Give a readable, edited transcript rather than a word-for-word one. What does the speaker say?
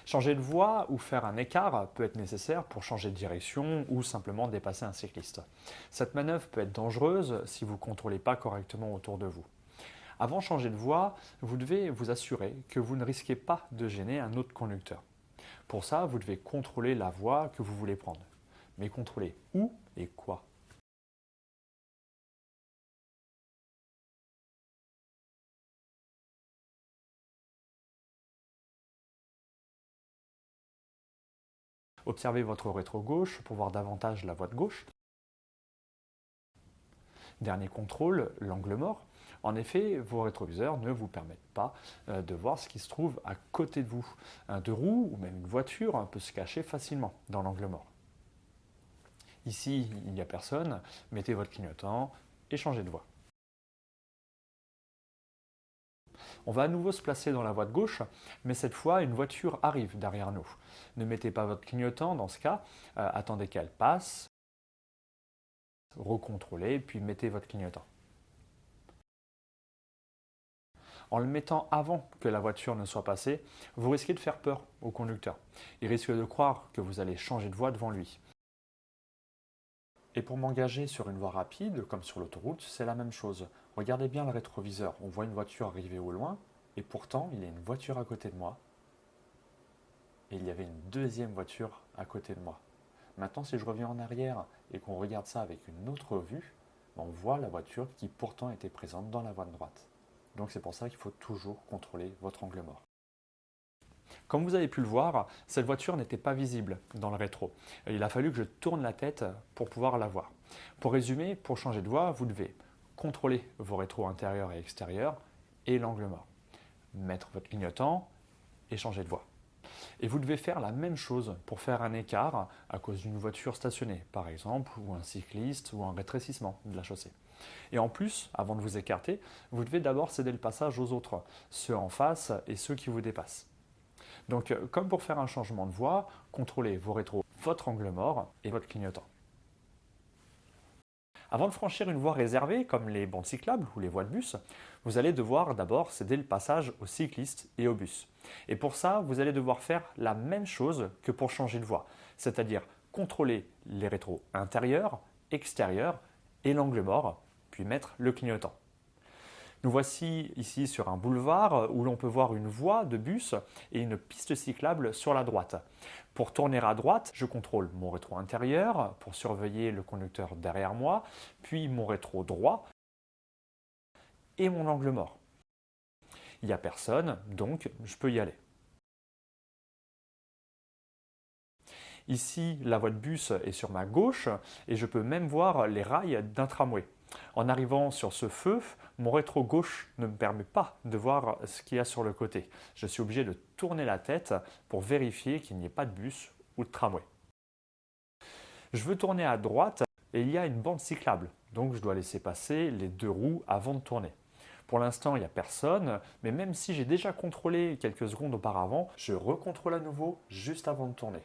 Changer de voie ou faire un écart peut être nécessaire pour changer de direction ou simplement dépasser un cycliste. Cette manœuvre peut être dangereuse si vous ne contrôlez pas correctement autour de vous. Avant de changer de voie, vous devez vous assurer que vous ne risquez pas de gêner un autre conducteur. Pour ça, vous devez contrôler la voie que vous voulez prendre. Mais contrôler où et quoi? Observez votre rétro gauche pour voir davantage la voie de gauche. Dernier contrôle, l'angle mort. En effet, vos rétroviseurs ne vous permettent pas de voir ce qui se trouve à côté de vous. Un deux roues ou même une voiture peut se cacher facilement dans l'angle mort. Ici, il n'y a personne, mettez votre clignotant et changez de voie. On va à nouveau se placer dans la voie de gauche, mais cette fois, une voiture arrive derrière nous. Ne mettez pas votre clignotant dans ce cas, attendez qu'elle passe, recontrôlez, puis mettez votre clignotant. En le mettant avant que la voiture ne soit passée, vous risquez de faire peur au conducteur. Il risque de croire que vous allez changer de voie devant lui. Et pour m'engager sur une voie rapide, comme sur l'autoroute, c'est la même chose. Regardez bien le rétroviseur. On voit une voiture arriver au loin, et pourtant, il y a une voiture à côté de moi. Et il y avait une deuxième voiture à côté de moi. Maintenant, si je reviens en arrière et qu'on regarde ça avec une autre vue, on voit la voiture qui pourtant était présente dans la voie de droite. Donc c'est pour ça qu'il faut toujours contrôler votre angle mort. Comme vous avez pu le voir, cette voiture n'était pas visible dans le rétro. Il a fallu que je tourne la tête pour pouvoir la voir. Pour résumer, pour changer de voie, vous devez contrôler vos rétros intérieurs et extérieurs et l'angle mort. Mettre votre clignotant et changer de voie. Et vous devez faire la même chose pour faire un écart à cause d'une voiture stationnée, par exemple, ou un cycliste, ou un rétrécissement de la chaussée. Et en plus, avant de vous écarter, vous devez d'abord céder le passage aux autres, ceux en face et ceux qui vous dépassent. Donc, comme pour faire un changement de voie, contrôlez vos rétros, votre angle mort et votre clignotant. Avant de franchir une voie réservée, comme les bandes cyclables ou les voies de bus, vous allez devoir d'abord céder le passage aux cyclistes et aux bus. Et pour ça, vous allez devoir faire la même chose que pour changer de voie, c'est-à-dire contrôler les rétros intérieurs, extérieurs et l'angle mort, puis mettre le clignotant. Nous voici ici sur un boulevard où l'on peut voir une voie de bus et une piste cyclable sur la droite. Pour tourner à droite, je contrôle mon rétro intérieur pour surveiller le conducteur derrière moi, puis mon rétro droit et mon angle mort. Il n'y a personne, donc je peux y aller. Ici, la voie de bus est sur ma gauche et je peux même voir les rails d'un tramway. En arrivant sur ce feu, mon rétro gauche ne me permet pas de voir ce qu'il y a sur le côté. Je suis obligé de tourner la tête pour vérifier qu'il n'y ait pas de bus ou de tramway. Je veux tourner à droite et il y a une bande cyclable, donc je dois laisser passer les deux roues avant de tourner. Pour l'instant, il n'y a personne, mais même si j'ai déjà contrôlé quelques secondes auparavant, je recontrôle à nouveau juste avant de tourner.